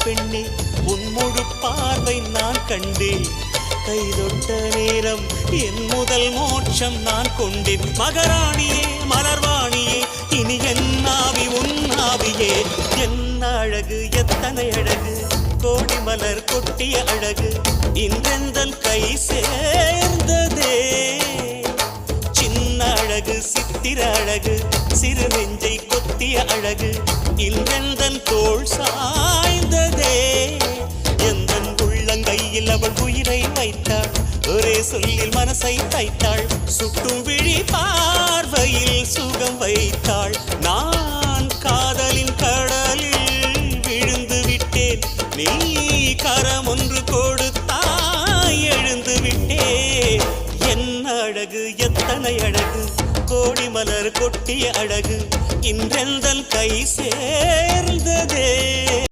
பெண்ணே உன் முழு பார்வை நான் கண்டேன். கைதொட்ட நேரம் என் முதல் மோட்சம் நான் கொண்டேன். மகராணியே மலர்வாணியே இனி என் ஆவி உன் ஆவியே. என்ன அழகு எத்தனை அழகு கோடி மலர் கொட்டிய அழகு இன்றெந்தன் கை சேர்ந்ததே. சின்ன அழகு சித்திர அழகு சிறு நெஞ்சை கொத்திய அழகு இன்றெந்தன் தோள் சாய்ந்ததே. எந்தன் உள்ளங்கையில் அவள் உயிரை வைத்தாள். ஒரே சொல்லில் மனசை தைத்தாள். சுட்டும் விழி பார்வையில் சுகம் வைத்தாள். நான் காதலின் கடலில் விழுந்து விட்டேன். நீ கரம் ஒன்று கொடுத்தாய் எழுந்து விட்டேன். என்ன அழகு எத்தனை அழகு கோடி மலர் கொட்டிய அழகு இன்றெந்தன் கை சேர்ந்ததே.